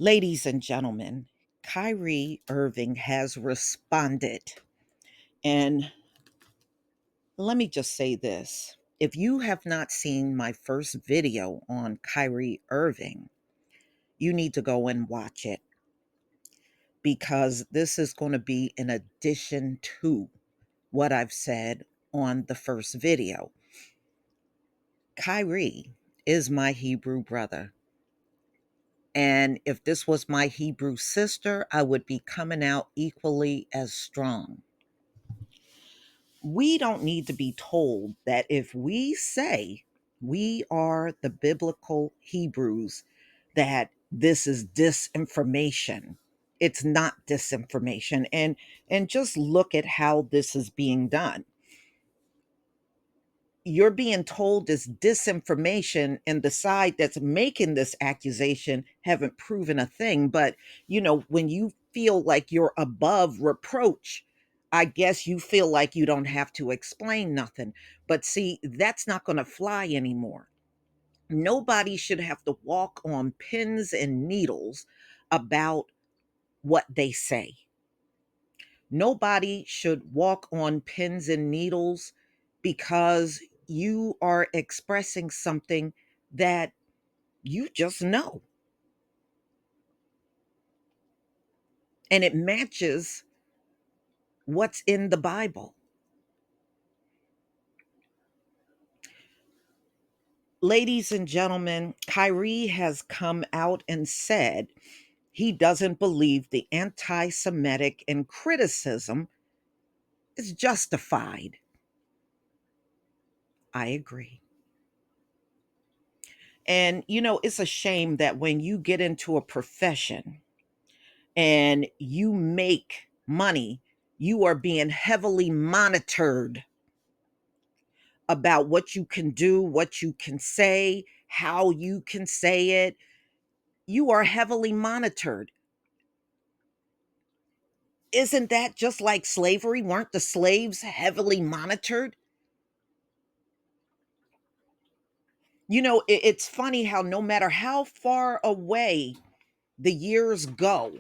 Ladies and gentlemen, Kyrie Irving has responded. And let me just say this. If you have not seen my first video on Kyrie Irving, you need to go and watch it because this is going to be in addition to what I've said on the first video. Kyrie is my Hebrew brother. And if this was my Hebrew sister, I would be coming out equally as strong. We don't need to be told that if we say we are the biblical Hebrews, that this is disinformation. It's not disinformation. And just look at how this is being done. You're being told this disinformation, and the side that's making this accusation haven't proven a thing. But when you feel like you're above reproach, I guess you feel like you don't have to explain nothing. But see, that's not going to fly anymore. Nobody should have to walk on pins and needles about what they say. Nobody should walk on pins and needles because you are expressing something that you just know and it matches what's in the Bible. Ladies and gentlemen, Kyrie has come out and said he doesn't believe the anti Semitic and criticism is justified. I agree. And it's a shame that when you get into a profession and you make money, you are being heavily monitored about what you can do, what you can say, how you can say it. You are heavily monitored. Isn't that just like slavery? Weren't the slaves heavily monitored? It's funny how no matter how far away the years go,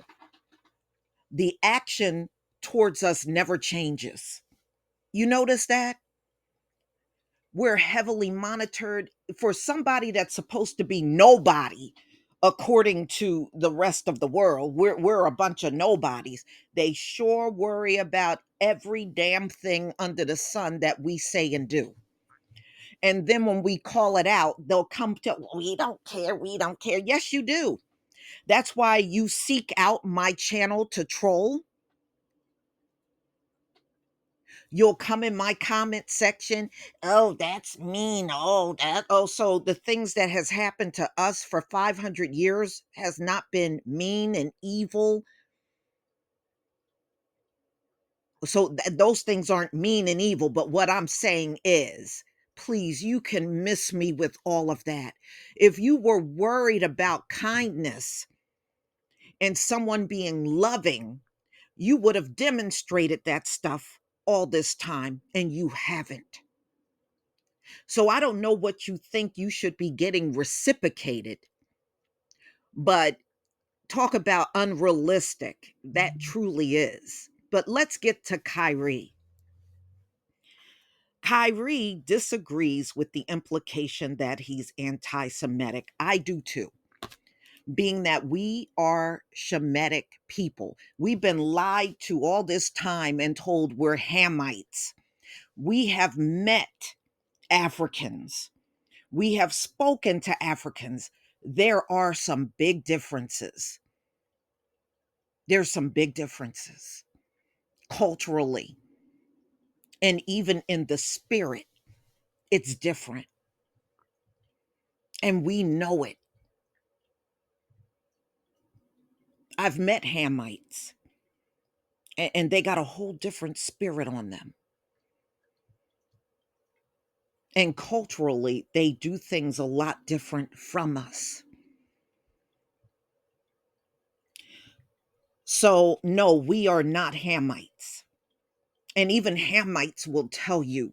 the action towards us never changes. You notice that? We're heavily monitored for somebody that's supposed to be nobody according to the rest of the world. We're a bunch of nobodies. They sure worry about every damn thing under the sun that we say and do. And then when we call it out, they'll come to, we don't care, we don't care. Yes, you do. That's why you seek out my channel to troll. You'll come in my comment section. Oh, that's mean. So the things that has happened to us for 500 years has not been mean and evil. So those things aren't mean and evil. But what I'm saying is, please, you can miss me with all of that. If you were worried about kindness and someone being loving, you would have demonstrated that stuff all this time, and you haven't. So I don't know what you think you should be getting reciprocated, but talk about unrealistic. That truly is. But let's get to Kyrie. Kyrie disagrees with the implication that he's anti Semitic. I do too, being that we are Shemitic people. We've been lied to all this time and told we're Hamites. We have met Africans. We have spoken to Africans. There are some big differences. There's some big differences culturally and even in the spirit. It's different. And we know it. I've met Hamites and they got a whole different spirit on them. And culturally, they do things a lot different from us. So, no, we are not Hamites. And even Hamites will tell you,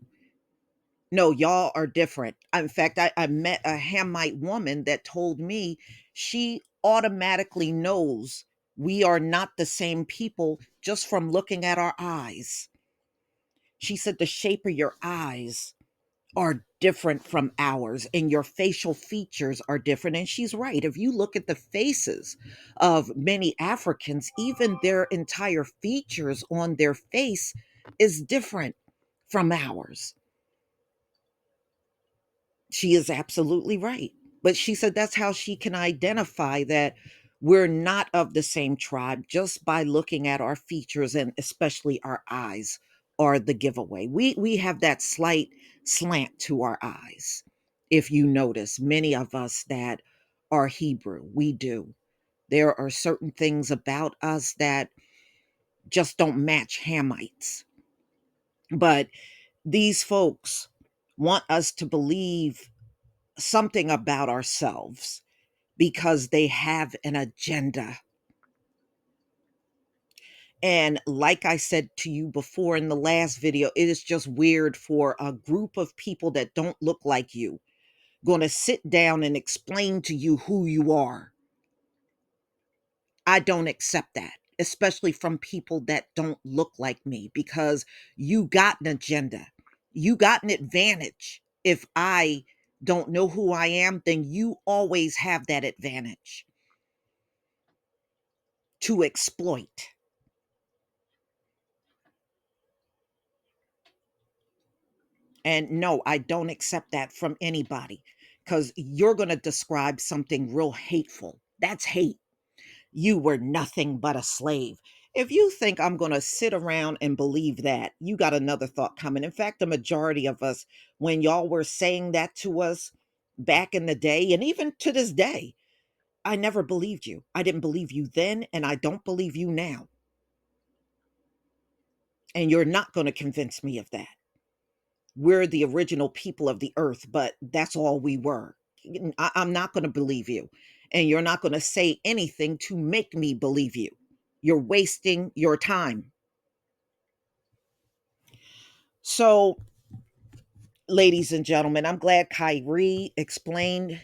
no, y'all are different. In fact, I met a Hamite woman that told me she automatically knows we are not the same people just from looking at our eyes. She said the shape of your eyes are different from ours and your facial features are different. And she's right. If you look at the faces of many Africans, even their entire features on their face is different from ours. She is absolutely right. But she said that's how she can identify that we're not of the same tribe just by looking at our features, and especially our eyes are the giveaway. We have that slight slant to our eyes. If you notice, many of us that are Hebrew, we do. There are certain things about us that just don't match Hamites. But these folks want us to believe something about ourselves because they have an agenda. And like I said to you before in the last video, it is just weird for a group of people that don't look like you going to sit down and explain to you who you are. I don't accept that, especially from people that don't look like me, because you got an agenda. You got an advantage. If I don't know who I am, then you always have that advantage to exploit. And no, I don't accept that from anybody, because you're going to describe something real hateful. That's hate. You were nothing but a slave. If you think I'm going to sit around and believe that, you got another thought coming. In fact, the majority of us, when y'all were saying that to us back in the day, and even to this day, I never believed you. I didn't believe you then, and I don't believe you now. And you're not going to convince me of that. We're the original people of the earth, but that's all we were. I'm not going to believe you. And you're not going to say anything to make me believe you. You're wasting your time. So, ladies and gentlemen, I'm glad Kyrie explained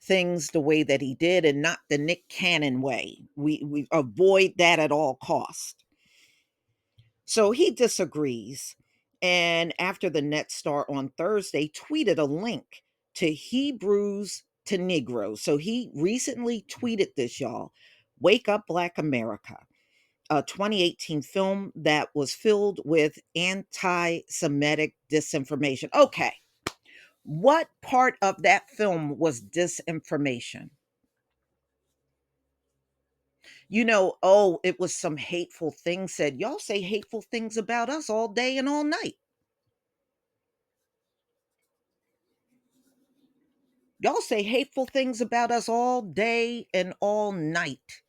things the way that he did and not the Nick Cannon way. We avoid that at all costs. So he disagrees. And after the Nets star on Thursday tweeted a link to Hebrews to Negroes. So he recently tweeted this, y'all. Wake Up Black America, a 2018 film that was filled with anti Semitic disinformation. Okay. What part of that film was disinformation? Oh, it was some hateful thing said. Y'all say hateful things about us all day and all night. Y'all say hateful things about us all day and all night.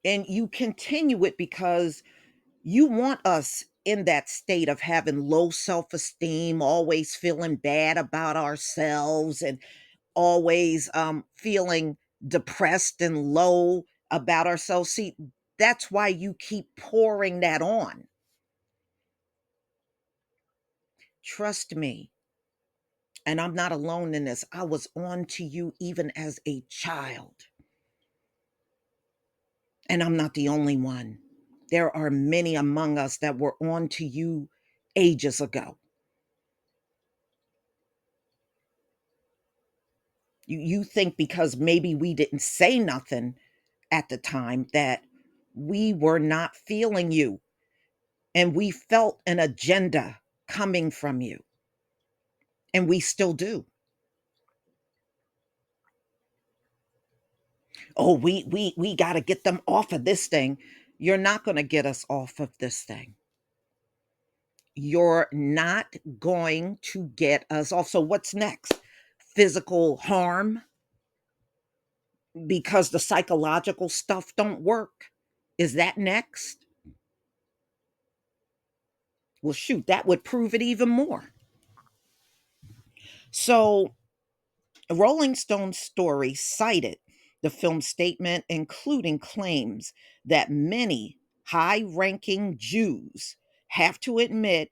And you continue it because you want us in that state of having low self esteem, always feeling bad about ourselves, and always feeling depressed and low about ourselves. See, that's why you keep pouring that on. Trust me, and I'm not alone in this. I was on to you even as a child. And I'm not the only one. There are many among us that were on to you ages ago. You think because maybe we didn't say nothing at the time that we were not feeling you, and we felt an agenda coming from you, and we still do. Oh, we got to get them off of this thing. You're not going to get us off of this thing. You're not going to get us off. So what's next? Physical harm because the psychological stuff don't work? Is that next? Well, shoot, that would prove it even more. So, a Rolling Stone story cited the film's statement, including claims that many high ranking Jews have to admit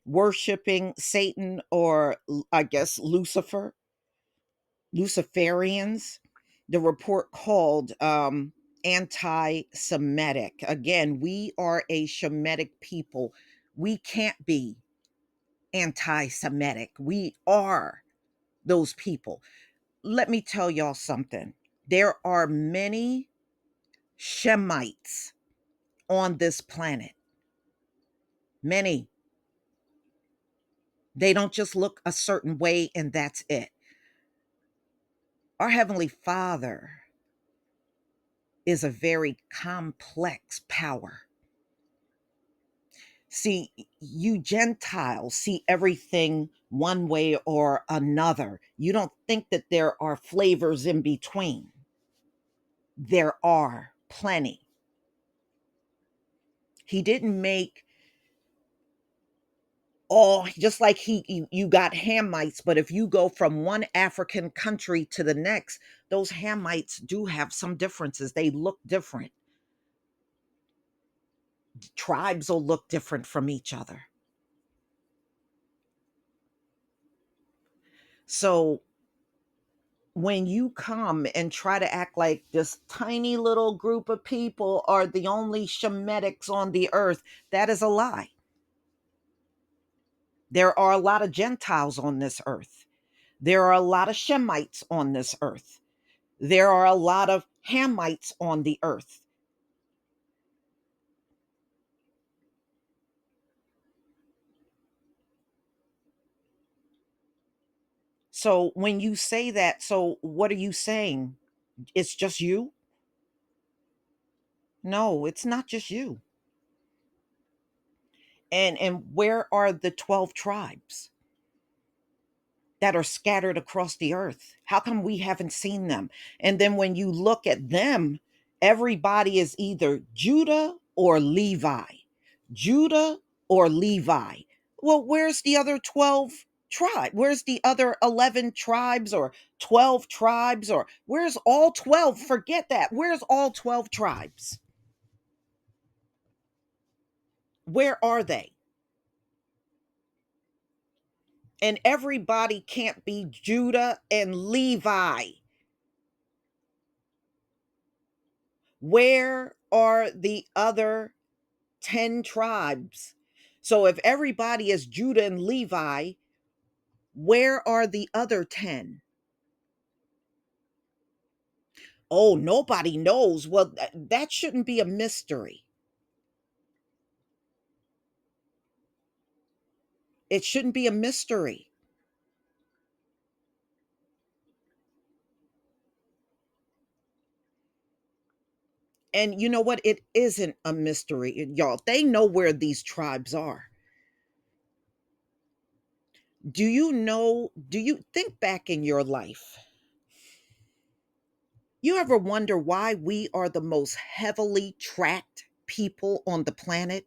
worshiping Satan, or I guess Lucifer, Luciferians. The report called anti Semitic. Again, we are a Shemitic people. We can't be anti Semitic. We are those people. Let me tell y'all something. There are many Shemites on this planet. Many. They don't just look a certain way and that's it. Our Heavenly Father is a very complex power. See, you Gentiles see everything one way or another. You don't think that there are flavors in between. There are plenty. He didn't make all, just like you got Hamites, but if you go from one African country to the next, those Hamites do have some differences. They look different. Tribes will look different from each other. So when you come and try to act like this tiny little group of people are the only Shemetics on the earth, that is a lie. There are a lot of Gentiles on this earth. There are a lot of Shemites on this earth. There are a lot of Hamites on the earth. So when you say that, so what are you saying? It's just you? No, it's not just you. And where are the 12 tribes that are scattered across the earth? How come we haven't seen them? And then when you look at them, everybody is either Judah or Levi. Judah or Levi. Well, where's the other 12 tribe? Where's the other 11 tribes or 12 tribes, or where's all 12? Forget that. Where's all 12 tribes? Where are they? And everybody can't be Judah and Levi. Where are the other 10 tribes? So if everybody is Judah and Levi, where are the other 10? Oh, nobody knows. Well, that shouldn't be a mystery. It shouldn't be a mystery. And you know what? It isn't a mystery, y'all. They know where these tribes are. Do you think back in your life? You ever wonder why we are the most heavily tracked people on the planet?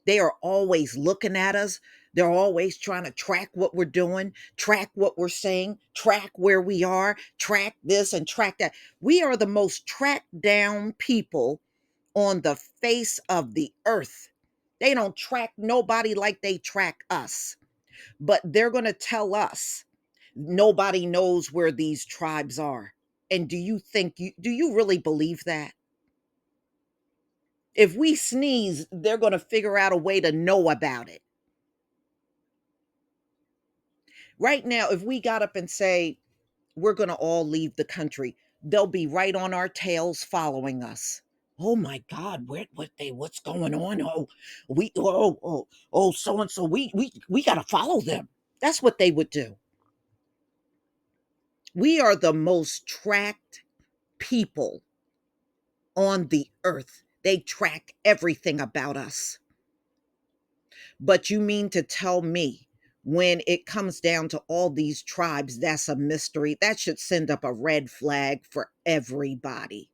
They are always looking at us. They're always trying to track what we're doing, track what we're saying, track where we are, track this and track that. We are the most tracked down people on the face of the earth. They don't track nobody like they track us, but they're going to tell us nobody knows where these tribes are. And do you really believe that? If we sneeze, they're going to figure out a way to know about it. Right now, if we got up and say, we're going to all leave the country, they'll be right on our tails following us. Oh my God, what's going on? So and so, we got to follow them. That's what they would do. We are the most tracked people on the earth. They track everything about us. But you mean to tell me when it comes down to all these tribes, that's a mystery? That should send up a red flag for everybody.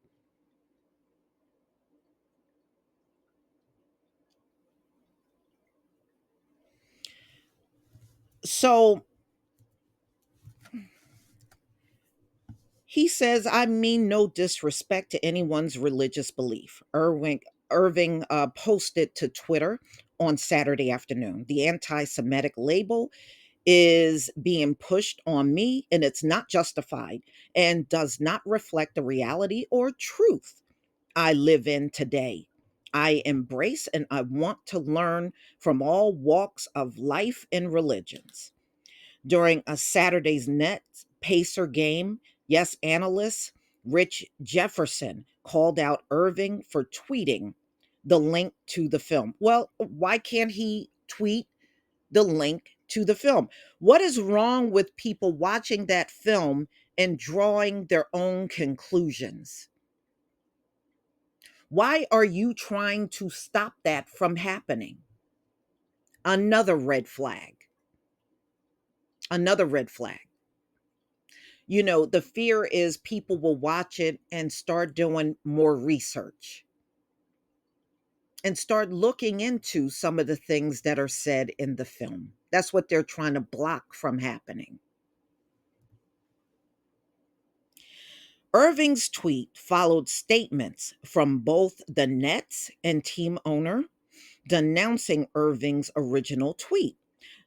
So he says, I mean no disrespect to anyone's religious belief. Irving posted to Twitter on Saturday afternoon. The anti Semitic label is being pushed on me, and it's not justified and does not reflect the reality or truth I live in today. I embrace and I want to learn from all walks of life and religions. During a Saturday's Nets Pacer game, yes, analyst Rich Jefferson called out Irving for tweeting the link to the film. Well, why can't he tweet the link to the film? What is wrong with people watching that film and drawing their own conclusions? Why are you trying to stop that from happening? Another red flag. Another red flag. The fear is people will watch it and start doing more research and start looking into some of the things that are said in the film. That's what they're trying to block from happening. Irving's tweet followed statements from both the Nets and team owner denouncing Irving's original tweet.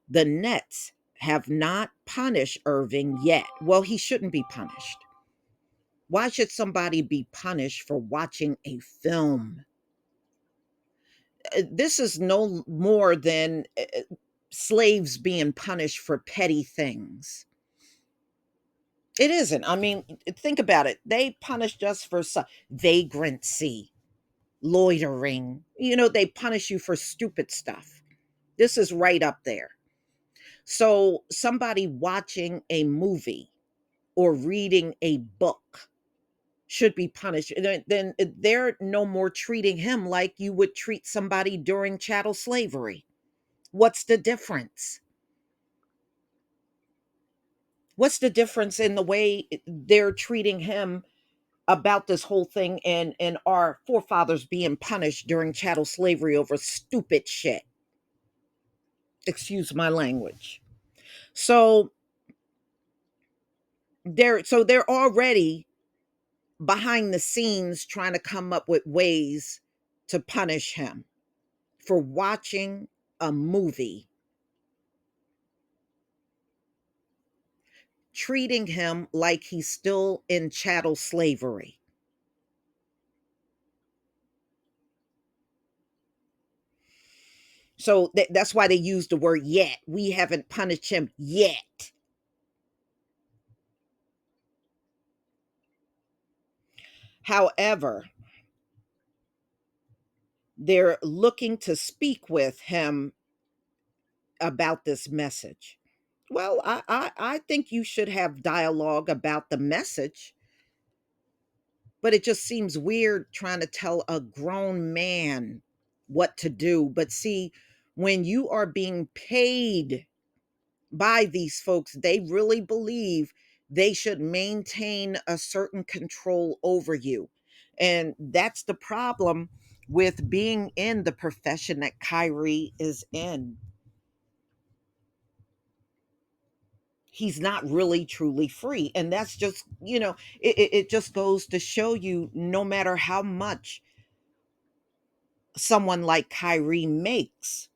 The Nets have not punished Irving yet. Well, he shouldn't be punished. Why should somebody be punished for watching a film? This is no more than slaves being punished for petty things. It isn't. I mean, think about it. They punished us for vagrancy, loitering. They punish you for stupid stuff. This is right up there. So, somebody watching a movie or reading a book should be punished. Then they're no more treating him like you would treat somebody during chattel slavery. What's the difference? What's the difference in the way they're treating him about this whole thing and our forefathers being punished during chattel slavery over stupid shit? Excuse my language. So they're already behind the scenes trying to come up with ways to punish him for watching a movie, treating him like he's still in chattel slavery. So that's why they use the word yet. We haven't punished him yet. However, they're looking to speak with him about this message. Well, I think you should have dialogue about the message, but it just seems weird trying to tell a grown man what to do. But see, when you are being paid by these folks, they really believe they should maintain a certain control over you. And that's the problem with being in the profession that Kyrie is in. He's not really truly free. And that's just, it just goes to show you no matter how much someone like Kyrie makes,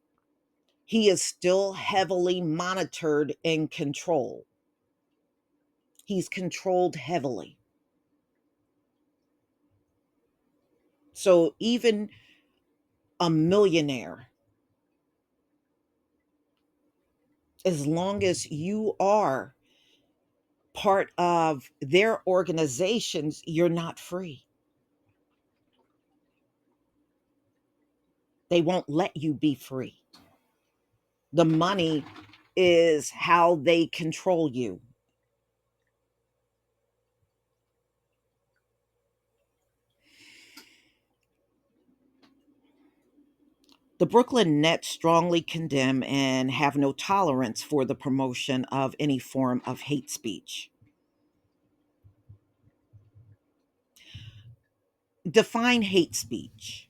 he is still heavily monitored and controlled. He's controlled heavily. So even a millionaire, as long as you are part of their organizations, you're not free. They won't let you be free. The money is how they control you. The Brooklyn Nets strongly condemn and have no tolerance for the promotion of any form of hate speech. Define hate speech,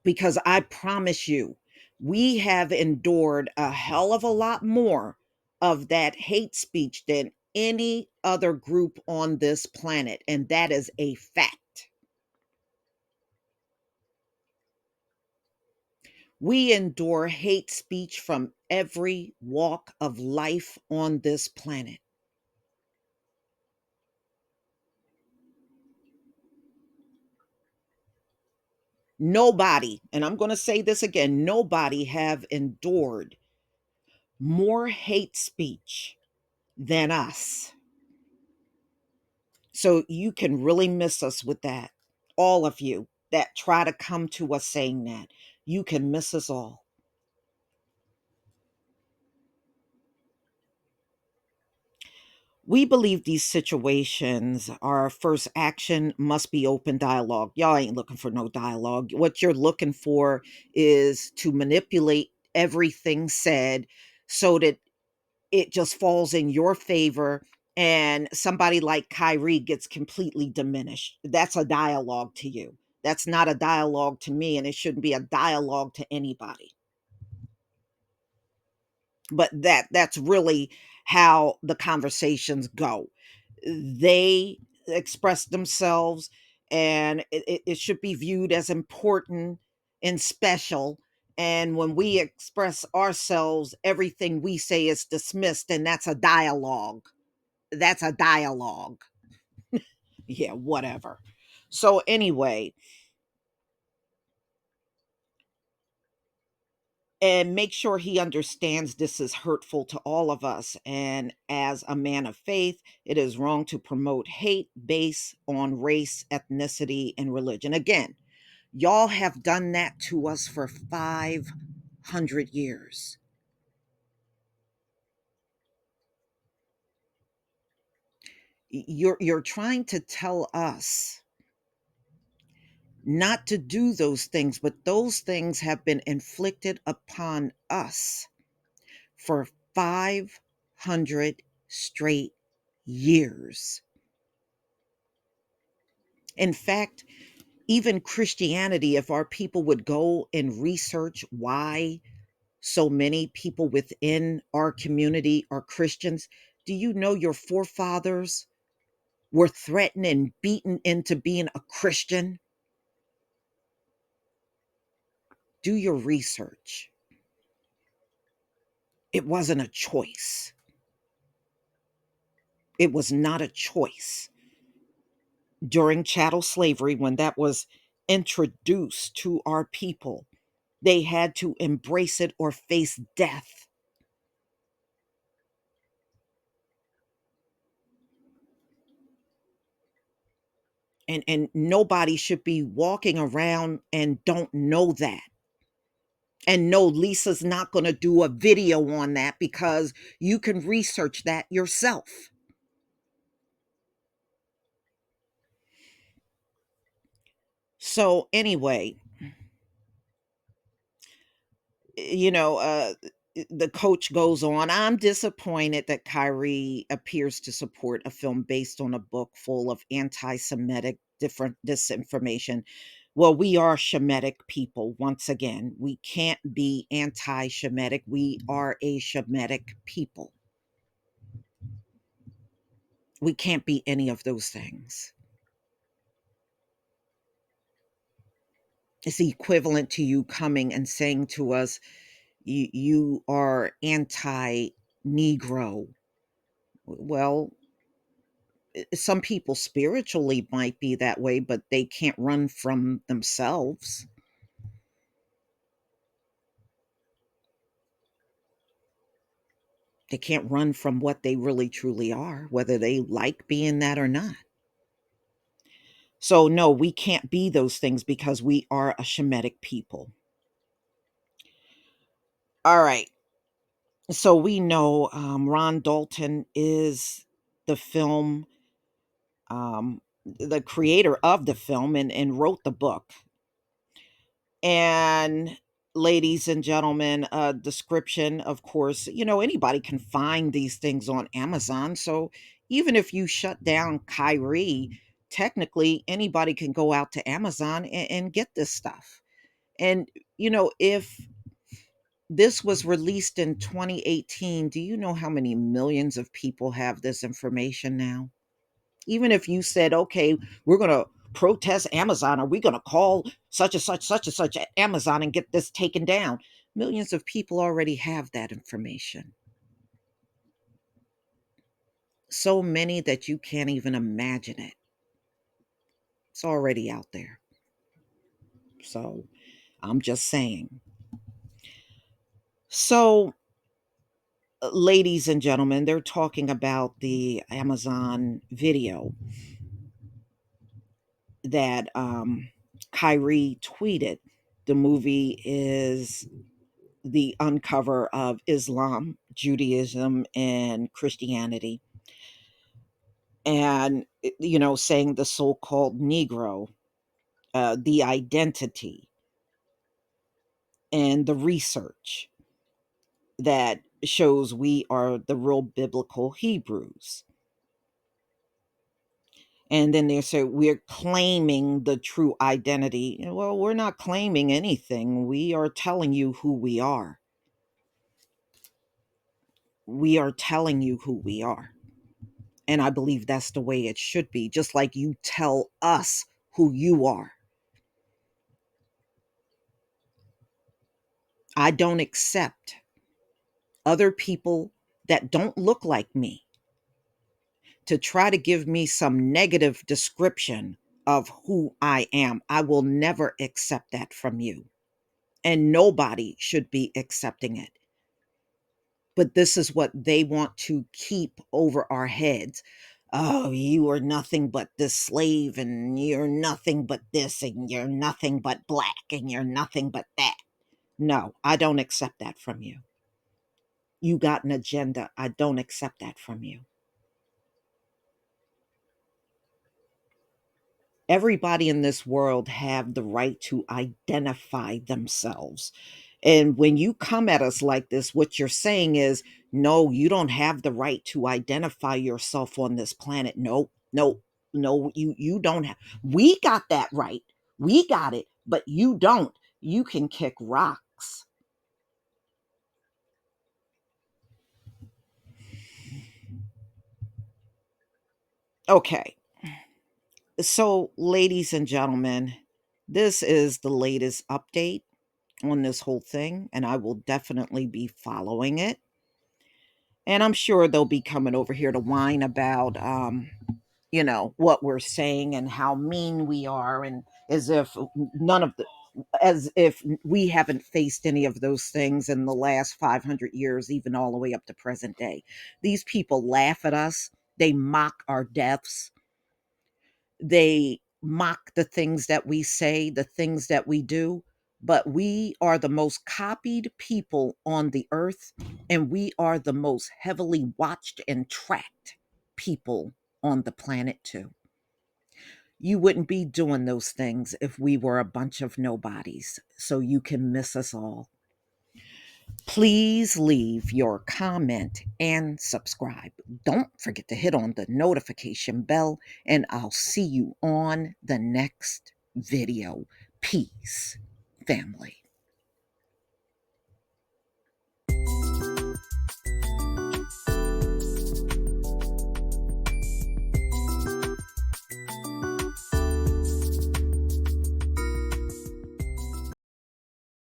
because I promise you, we have endured a hell of a lot more of that hate speech than any other group on this planet. And that is a fact. We endure hate speech from every walk of life on this planet. Nobody, and I'm going to say this again, nobody have endured more hate speech than us. So you can really miss us with that. All of you that try to come to us saying that, you can miss us all. We believe these situations, our first action must be open dialogue. Y'all ain't looking for no dialogue. What you're looking for is to manipulate everything said so that it just falls in your favor and somebody like Kyrie gets completely diminished. That's a dialogue to you. That's not a dialogue to me, and it shouldn't be a dialogue to anybody. But that's really how the conversations go. They express themselves, and it should be viewed as important and special. And when we express ourselves, everything we say is dismissed, and that's a dialogue. That's a dialogue. Yeah, whatever. So anyway, and make sure he understands this is hurtful to all of us. And as a man of faith, it is wrong to promote hate based on race, ethnicity, and religion. Again, y'all have done that to us for 500 years. You're trying to tell us not to do those things, but those things have been inflicted upon us for 500 straight years. In fact, even Christianity, if our people would go and research why so many people within our community are Christians, do you know your forefathers were threatened and beaten into being a Christian? Do your research. It wasn't a choice. It was not a choice. During chattel slavery, when that was introduced to our people, they had to embrace it or face death. And nobody should be walking around and don't know that. And no, Lisa's not going to do a video on that because you can research that yourself. So anyway, you know, the coach goes on, I'm disappointed that Kyrie appears to support a film based on a book full of anti-Semitic different disinformation. Well, we are Shemitic people. Once again, we can't be anti-Shemitic. We are a Shemitic people. We can't be any of those things. It's the equivalent to you coming and saying to us, you are anti-negro. Well, some people spiritually might be that way, but they can't run from themselves. They can't run from what they really truly are, whether they like being that or not. So no, we can't be those things because we are a Shemitic people. All right. So we know Ron Dalton is the film, the creator of the film, and wrote the book. And ladies and gentlemen, a description, of course, anybody can find these things on Amazon. So even if you shut down Kyrie, technically anybody can go out to Amazon and get this stuff. And, if this was released in 2018, do you know how many millions of people have this information now? Even if you said, okay, we're going to protest Amazon. Are we going to call such and such Amazon and get this taken down? Millions of people already have that information. So many that you can't even imagine it. It's already out there. So I'm just saying. So, ladies and gentlemen, they're talking about the Amazon video that Kyrie tweeted. The movie is the uncover of Islam, Judaism, and Christianity. And, saying the so called Negro, the identity, and the research that shows we are the real biblical Hebrews. And then they say we're claiming the true identity. Well, we're not claiming anything. We are telling you who we are. We are telling you who we are. And I believe that's the way it should be, just like you tell us who you are. I don't accept other people that don't look like me to try to give me some negative description of who I am. I will never accept that from you. And nobody should be accepting it. But this is what they want to keep over our heads. Oh, you are nothing but this slave, and you're nothing but this, and you're nothing but black, and you're nothing but that. No, I don't accept that from you. You got an agenda. I don't accept that from you. Everybody in this world have the right to identify themselves. And when you come at us like this, what you're saying is, no, you don't have the right to identify yourself on this planet. No, no, no, you don't have. We got that right. We got it, but you don't. You can kick rocks. Okay. So, ladies and gentlemen, this is the latest update on this whole thing, and I will definitely be following it. And I'm sure they'll be coming over here to whine about, what we're saying and how mean we are, and as if none of the, as if we haven't faced any of those things in the last 500 years, even all the way up to present day. These people laugh at us, they mock our deaths, they mock the things that we say, the things that we do. But we are the most copied people on the earth, and we are the most heavily watched and tracked people on the planet, too. You wouldn't be doing those things if we were a bunch of nobodies, so you can miss us all. Please leave your comment and subscribe. Don't forget to hit on the notification bell, and I'll see you on the next video. Peace, family.